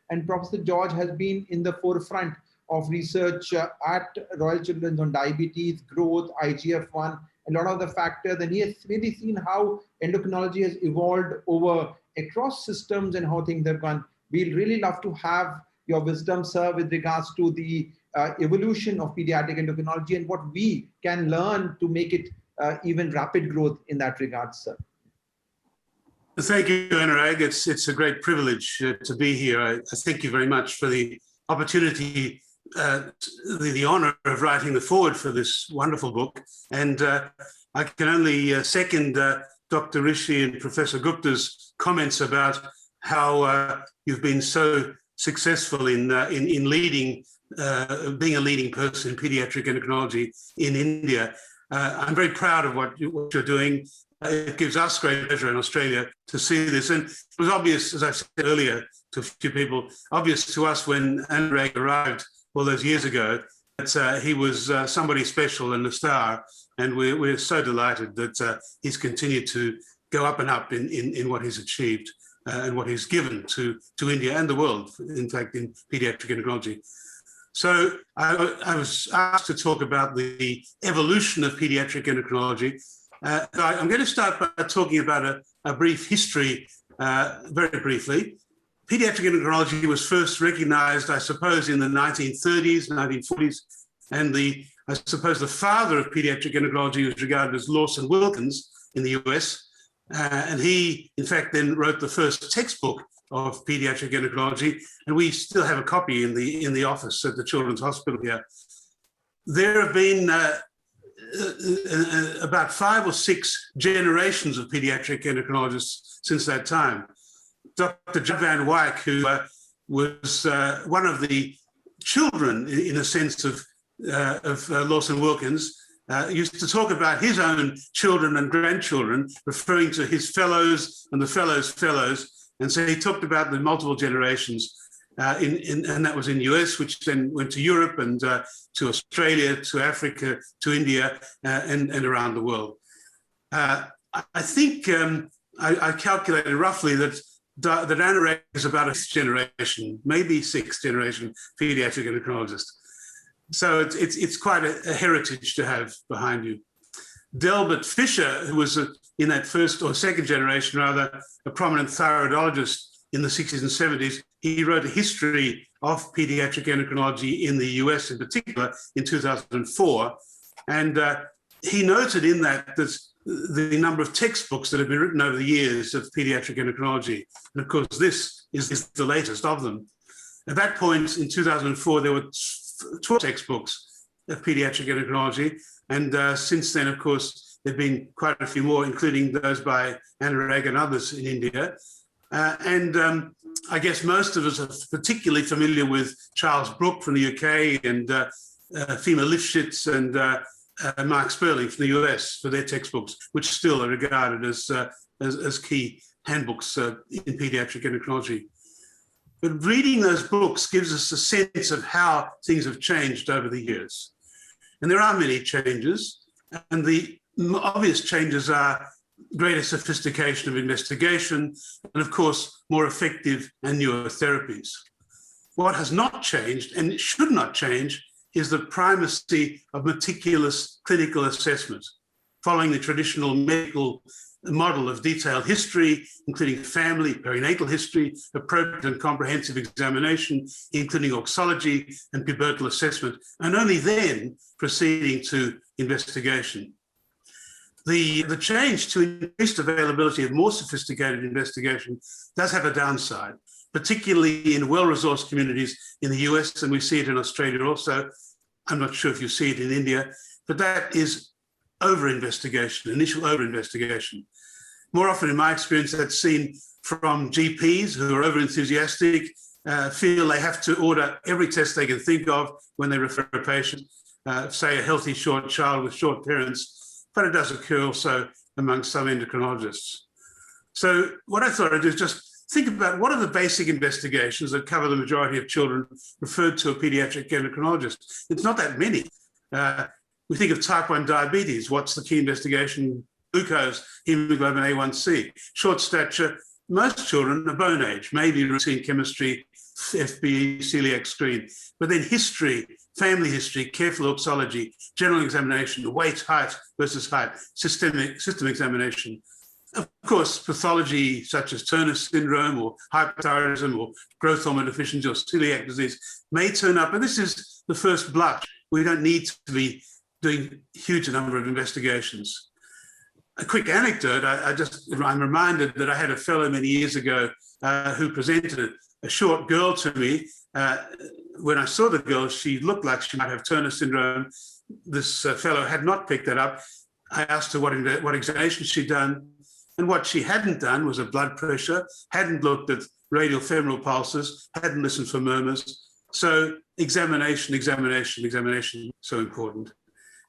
And Professor George has been in the forefront of research at Royal Children's on diabetes, growth, IGF-1, a lot of the factors, and he has really seen how endocrinology has evolved over across systems and how things have gone. We'd really love to have your wisdom, sir, with regards to the evolution of pediatric endocrinology and what we can learn to make it even rapid growth in that regard, sir. Thank you, Anurag. It's a great privilege to be here. I thank you very much for the opportunity, the honor of writing the foreword for this wonderful book. And I can only second Dr. Rishi and Professor Gupta's comments about how you've been so successful in leading, being a leading person in pediatric endocrinology in India. I'm very proud of what you're doing. It gives us great pleasure in Australia to see this. And it was obvious, as I said earlier to a few people, obvious to us when Anurag arrived all those years ago that he was somebody special and a star. And we're so delighted that he's continued to go up and up in what he's achieved and what he's given to India and the world, in fact, in pediatric endocrinology. So I was asked to talk about the evolution of pediatric endocrinology. I'm going to start by talking about a brief history, very briefly. Pediatric endocrinology was first recognized, I suppose, in the 1930s, 1940s, and I suppose the father of pediatric endocrinology was regarded as Lawson Wilkins in the US, and he, in fact, then wrote the first textbook of pediatric endocrinology, and we still have a copy in the office at the Children's Hospital here. There have been about 5 or 6 generations of pediatric endocrinologists since that time. Dr. John Van Wyk, who was one of the children, in a sense, of Lawson Wilkins, used to talk about his own children and grandchildren, referring to his fellows and the fellows' fellows. And so he talked about the multiple generations, and that was in the US, which then went to Europe and to Australia, to Africa, to India, and around the world. I think I calculated roughly that Anurag is about a 5th generation, maybe 6th generation pediatric endocrinologist. So it's quite a heritage to have behind you. Delbert Fisher, who was in that 1st or 2nd generation, rather, a prominent thyroidologist in the 60s and 70s, he wrote a history of pediatric endocrinology in the US in particular in 2004. And he noted in that the number of textbooks that have been written over the years of pediatric endocrinology. And of course, this is the latest of them. At that point in 2004, there were 12 textbooks of pediatric endocrinology. And since then, of course, there have been quite a few more, including those by Anurag and others in India. I guess most of us are particularly familiar with Charles Brooke from the UK and Fima Lifshitz and Mark Sperling from the US for their textbooks, which still are regarded as key handbooks in pediatric endocrinology. But reading those books gives us a sense of how things have changed over the years. And there are many changes, and the obvious changes are greater sophistication of investigation, and of course, more effective and newer therapies. What has not changed, and it should not change, is the primacy of meticulous clinical assessment, following the traditional medical model of detailed history, including family, perinatal history, appropriate and comprehensive examination, including auxology and pubertal assessment, and only then proceeding to investigation. The change to increased availability of more sophisticated investigation does have a downside, particularly in well-resourced communities in the US, and we see it in Australia also. I'm not sure if you see it in India, but that is over-investigation, initial over-investigation. More often, in my experience, that's seen from GPs who are over-enthusiastic, feel they have to order every test they can think of when they refer a patient, say a healthy short child with short parents, but it does occur also among some endocrinologists. So what I thought I'd do is just think about what are the basic investigations that cover the majority of children referred to a pediatric endocrinologist. It's not that many. We think of type 1 diabetes. What's the key investigation? Glucose, hemoglobin A1C. Short stature, most children are bone age, maybe routine chemistry, FBE, celiac screen, but then history, family history, careful oxology, general examination, weight, height versus height, system examination. Of course, pathology such as Turner syndrome or hypothyroidism or growth hormone deficiency or celiac disease may turn up, and this is the first blush. We don't need to be doing a huge number of investigations. A quick anecdote, I'm reminded that I had a fellow many years ago who presented a short girl to me. When I saw the girl, she looked like she might have Turner syndrome. This fellow had not picked that up. I asked her what examination she'd done, and what she hadn't done was a blood pressure, hadn't looked at radial femoral pulses, hadn't listened for murmurs. So examination, so important.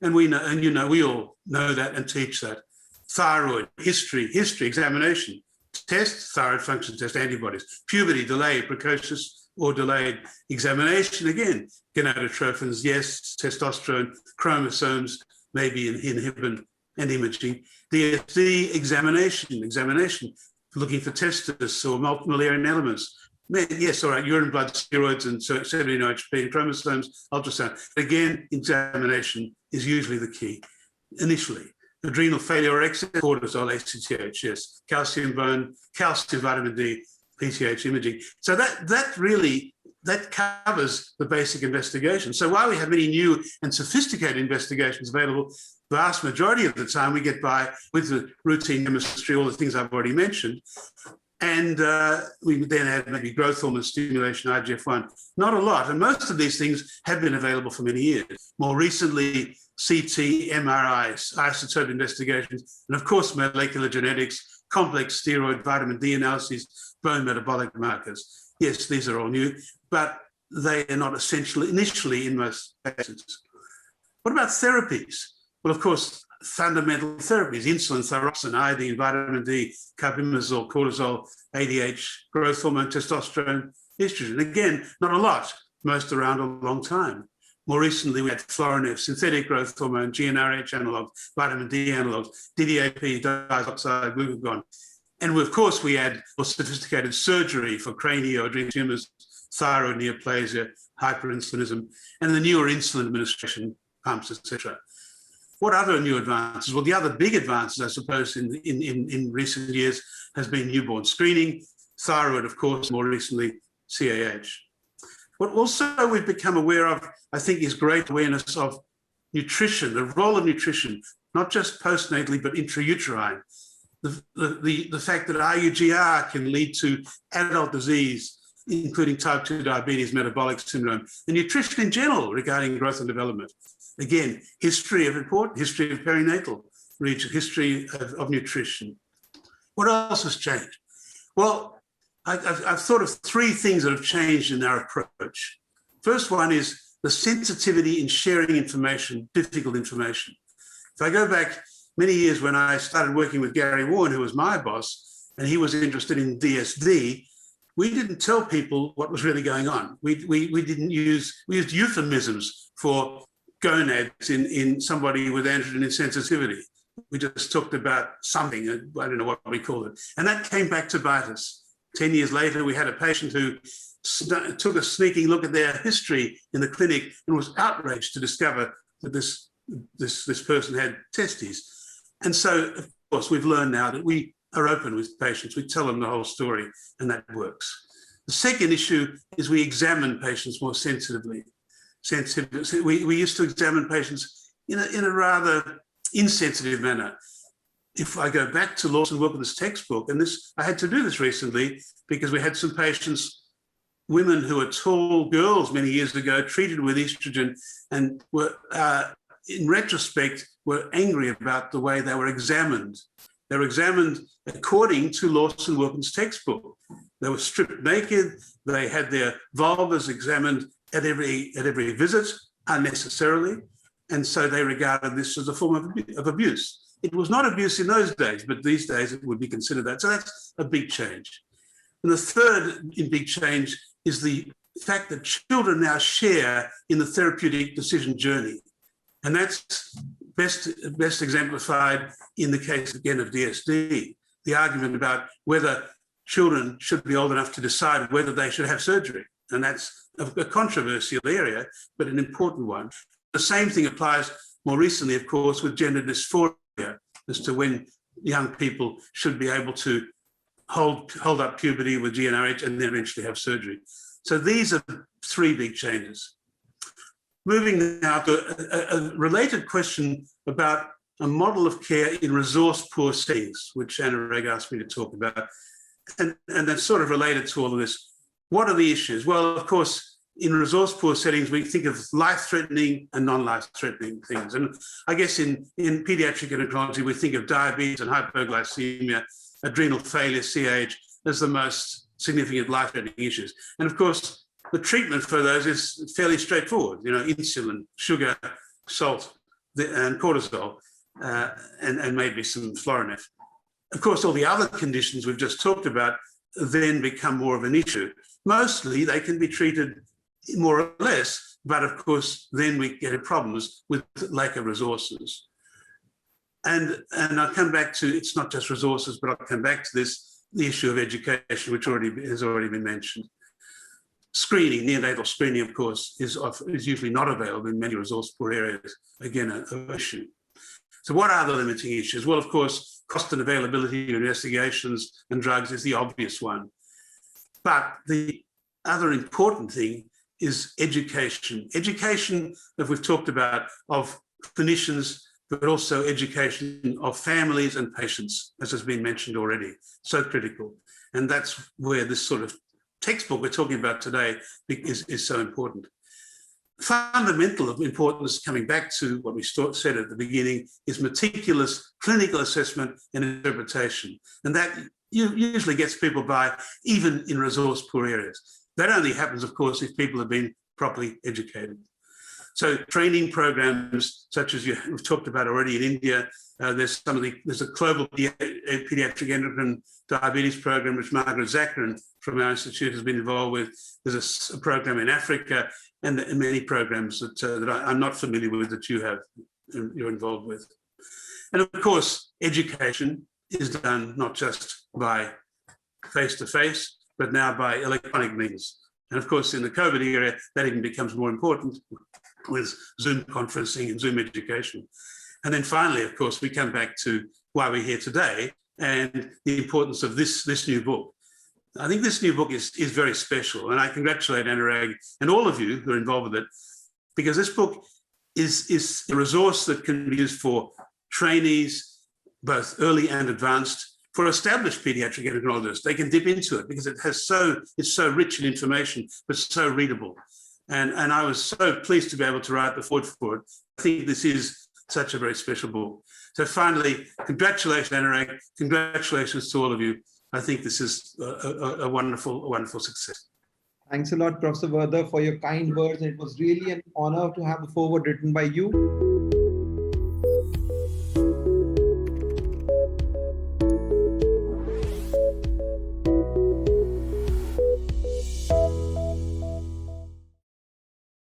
And we know, and we all know that and teach that. Thyroid, history, examination, test, thyroid function test, antibodies, puberty, delayed, precocious or delayed, examination, again, gonadotrophins, yes, testosterone, chromosomes, maybe inhibin and imaging, DSD, examination, looking for testis or multimillarian elements. Yes, all right, urine, blood, steroids, and 17-OHP and chromosomes, ultrasound. Again, examination is usually the key initially. Adrenal failure or excess cortisol, ACTH, yes. Calcium bone, calcium, vitamin D, PTH imaging. So that covers the basic investigation. So while we have many new and sophisticated investigations available, the vast majority of the time we get by with the routine chemistry, all the things I've already mentioned. And we then add maybe growth hormone stimulation, IGF-1, not a lot. And most of these things have been available for many years. More recently, CT, MRIs, isotope investigations, and of course, molecular genetics, complex steroid, vitamin D analyses, bone metabolic markers. Yes, these are all new, but they are not essential initially in most patients. What about therapies? Well, of course, fundamental therapies, insulin, thyroxine, iodine, vitamin D, carbimazole, cortisol, ADH, growth hormone, testosterone, estrogen. Again, not a lot, most around a long time. More recently, we had Florinef, synthetic growth hormone, GnRH analogs, vitamin D analogs, DDAP, diazoxide, glucagon. And of course, we had more sophisticated surgery for cranial adrenal tumors, thyroid neoplasia, hyperinsulinism, and the newer insulin administration pumps, etc. What other new advances? Well, the other big advances, I suppose, in recent years has been newborn screening, thyroid, of course, more recently, CAH. What also we've become aware of, I think, is great awareness of nutrition, the role of nutrition, not just postnatally, but intrauterine. The fact that IUGR can lead to adult disease, including type 2 diabetes, metabolic syndrome, and nutrition in general regarding growth and development. Again, history of perinatal region, history of nutrition. What else has changed? Well, I've thought of three things that have changed in our approach. First one is the sensitivity in sharing information, difficult information. If I go back many years when I started working with Gary Warren, who was my boss, and he was interested in DSD, we didn't tell people what was really going on. We used euphemisms for gonads in somebody with androgen insensitivity. We just talked about something, I don't know what we called it. And that came back to bite us. 10 years later, we had a patient who took a sneaking look at their history in the clinic and was outraged to discover that this person had testes. And so, of course, we've learned now that we are open with patients. We tell them the whole story, and that works. The second issue is we examine patients more sensitively. We used to examine patients in a rather insensitive manner. If I go back to Lawson Wilkins' textbook, and I had to do this recently because we had some patients, women who were tall girls many years ago, treated with estrogen and were, in retrospect, were angry about the way they were examined. They were examined according to Lawson Wilkins' textbook. They were stripped naked. They had their vulvas examined at every visit unnecessarily. And so they regarded this as a form of abuse. It was not abuse in those days, but these days it would be considered that. So that's a big change. And the third big change is the fact that children now share in the therapeutic decision journey. And that's best exemplified in the case, again, of DSD, the argument about whether children should be old enough to decide whether they should have surgery. And that's a controversial area, but an important one. The same thing applies more recently, of course, with gender dysphoria, as to when young people should be able to hold up puberty with GnRH and then eventually have surgery. So these are three big changes. Moving now to a related question about a model of care in resource-poor settings, which Anurag asked me to talk about. And that's sort of related to all of this. What are the issues? Well, of course, in resource-poor settings, we think of life-threatening and non-life-threatening things. And I guess in pediatric endocrinology, we think of diabetes and hypoglycemia, adrenal failure, CAH, as the most significant life-threatening issues. And of course, the treatment for those is fairly straightforward, insulin, sugar, salt, and cortisol, and maybe some Florinef. Of course, all the other conditions we've just talked about then become more of an issue. Mostly, they can be treated more or less, but of course, then we get problems with lack of resources. And I'll come back to, it's not just resources, but I'll come back to this, the issue of education, which has already been mentioned. Screening, neonatal screening, of course, is usually not available in many resource-poor areas. Again, an issue. So what are the limiting issues? Well, of course, cost and availability of investigations and drugs is the obvious one. But the other important thing is education. Education that we've talked about of clinicians, but also education of families and patients, as has been mentioned already, so critical. And that's where this sort of textbook we're talking about today is so important. Fundamental of importance, coming back to what we said at the beginning, is meticulous clinical assessment and interpretation. And that usually gets people by, even in resource-poor areas. That only happens, of course, if people have been properly educated. So training programs, such as we've talked about already in India, there's a global pediatric endocrine diabetes program, which Margaret Zakarin from our institute has been involved with. There's a program in Africa, and many programs that I'm not familiar with that you're involved with. And of course, education is done not just by face-to-face, but now by electronic means. And of course, in the COVID era, that even becomes more important with Zoom conferencing and Zoom education. And then finally, of course, we come back to why we're here today and the importance of this new book. I think this new book is very special, and I congratulate Anurag and all of you who are involved with it, because this book is a resource that can be used for trainees, both early and advanced, for established pediatric endocrinologists. They can dip into it because it's so rich in information, but so readable. And I was so pleased to be able to write the foreword for it. I think this is such a very special book. So finally, congratulations, Anurag. Congratulations to all of you. I think this is a wonderful success. Thanks a lot, Professor Werther, for your kind words. It was really an honor to have the foreword written by you.